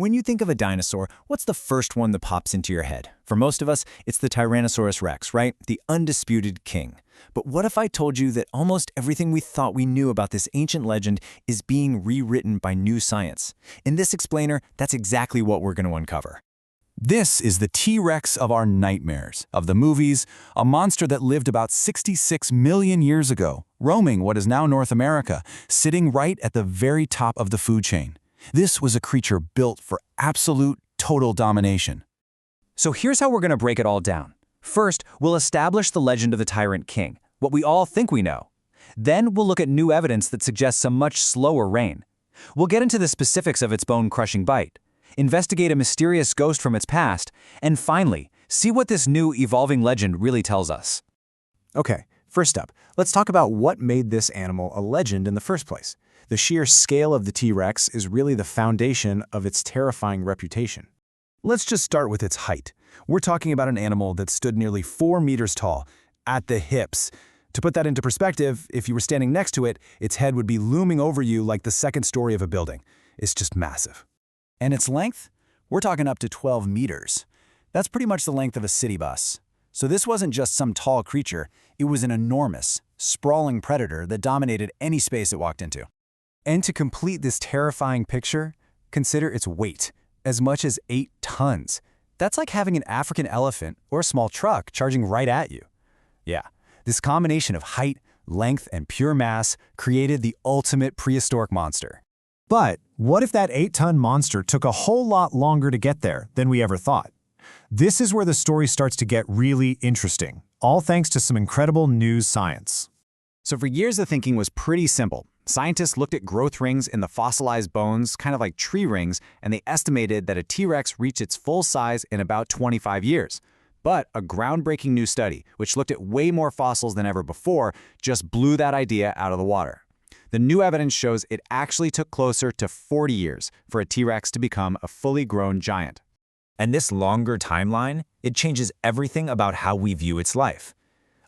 When you think of a dinosaur, what's the first one that pops into your head? For most of us, it's the Tyrannosaurus rex, right? The undisputed king. But what if I told you that almost everything we thought we knew about this ancient legend is being rewritten by new science? In this explainer, that's exactly what we're going to uncover. This is the T-Rex of our nightmares, of the movies, a monster that lived about 66 million years ago, roaming what is now North America, sitting right at the very top of the food chain. This was a creature built for absolute, total domination. So here's how we're going to break it all down. First, we'll establish the legend of the Tyrant King, what we all think we know. Then we'll look at new evidence that suggests a much slower reign. We'll get into the specifics of its bone-crushing bite, investigate a mysterious ghost from its past, and finally, see what this new evolving legend really tells us. Okay, first up, let's talk about what made this animal a legend in the first place. The sheer scale of the T-Rex is really the foundation of its terrifying reputation. Let's just start with its height. We're talking about an animal that stood nearly 4 meters tall, at the hips. To put that into perspective, if you were standing next to it, its head would be looming over you like the second story of a building. It's just massive. And its length? We're talking up to 12 meters. That's pretty much the length of a city bus. So this wasn't just some tall creature, it was an enormous, sprawling predator that dominated any space it walked into. And to complete this terrifying picture, consider its weight, as much as 8 tons. That's like having an African elephant or a small truck charging right at you. Yeah, this combination of height, length, and pure mass created the ultimate prehistoric monster. But what if that 8-ton monster took a whole lot longer to get there than we ever thought? This is where the story starts to get really interesting, all thanks to some incredible new science. So for years, the thinking was pretty simple. Scientists looked at growth rings in the fossilized bones, kind of like tree rings, and they estimated that a T-Rex reached its full size in about 25 years. But a groundbreaking new study, which looked at way more fossils than ever before, just blew that idea out of the water. The new evidence shows it actually took closer to 40 years for a T-Rex to become a fully grown giant. And this longer timeline, it changes everything about how we view its life.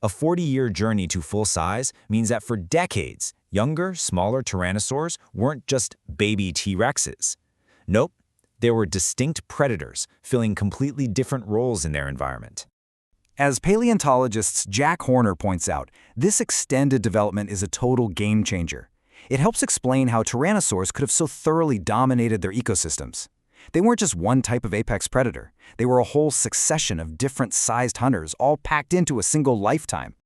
A 40-year journey to full size means that for decades, younger, smaller tyrannosaurs weren't just baby T-Rexes. Nope, they were distinct predators, filling completely different roles in their environment. As paleontologist Jack Horner points out, this extended development is a total game changer. It helps explain how tyrannosaurs could have so thoroughly dominated their ecosystems. They weren't just one type of apex predator. They were a whole succession of different-sized hunters, all packed into a single lifetime.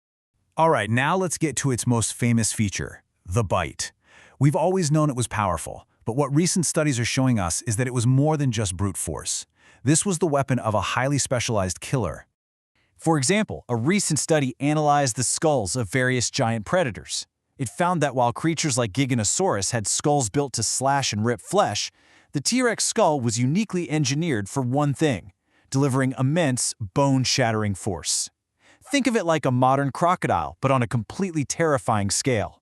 All right, now let's get to its most famous feature, the bite. We've always known it was powerful, but what recent studies are showing us is that it was more than just brute force. This was the weapon of a highly specialized killer. For example, a recent study analyzed the skulls of various giant predators. It found that while creatures like Giganosaurus had skulls built to slash and rip flesh, the T-Rex skull was uniquely engineered for one thing, delivering immense, bone-shattering force. Think of it like a modern crocodile, but on a completely terrifying scale.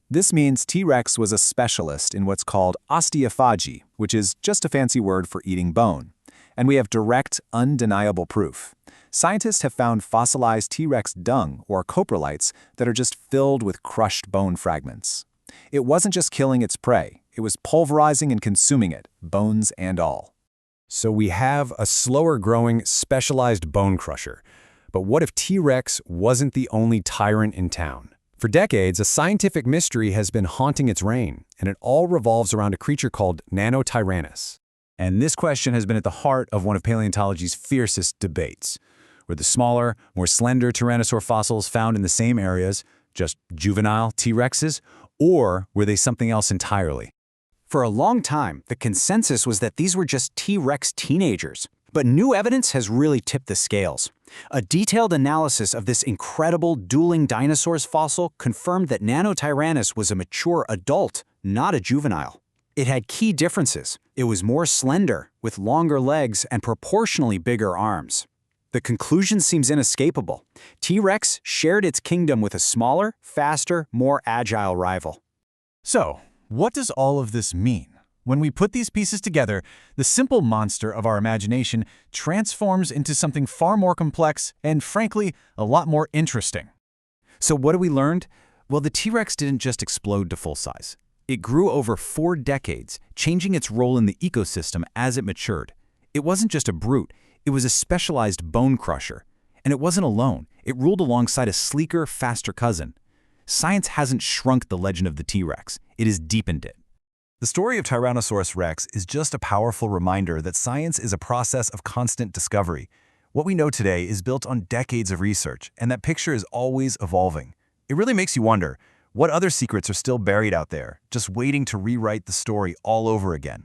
This means T-Rex was a specialist in what's called osteophagy, which is just a fancy word for eating bone. And we have direct, undeniable proof. Scientists have found fossilized T-Rex dung, or coprolites, that are just filled with crushed bone fragments. It wasn't just killing its prey, it was pulverizing and consuming it, bones and all. So we have a slower-growing, specialized bone crusher. But what if T-Rex wasn't the only tyrant in town? For decades, a scientific mystery has been haunting its reign, and it all revolves around a creature called Nanotyrannus. And this question has been at the heart of one of paleontology's fiercest debates. Were the smaller, more slender tyrannosaur fossils found in the same areas just juvenile T-Rexes, or were they something else entirely? For a long time, the consensus was that these were just T-Rex teenagers. But new evidence has really tipped the scales. A detailed analysis of this incredible dueling dinosaurs fossil confirmed that Nanotyrannus was a mature adult, not a juvenile. It had key differences. It was more slender, with longer legs and proportionally bigger arms. The conclusion seems inescapable. T-Rex shared its kingdom with a smaller, faster, more agile rival. So, what does all of this mean? When we put these pieces together, the simple monster of our imagination transforms into something far more complex and, frankly, a lot more interesting. So what have we learned? Well, the T-Rex didn't just explode to full size. It grew over 4 decades, changing its role in the ecosystem as it matured. It wasn't just a brute, it was a specialized bone crusher. And it wasn't alone, it ruled alongside a sleeker, faster cousin. Science hasn't shrunk the legend of the T-Rex, it has deepened it. The story of Tyrannosaurus rex is just a powerful reminder that science is a process of constant discovery. What we know today is built on decades of research, and that picture is always evolving. It really makes you wonder, what other secrets are still buried out there, just waiting to rewrite the story all over again?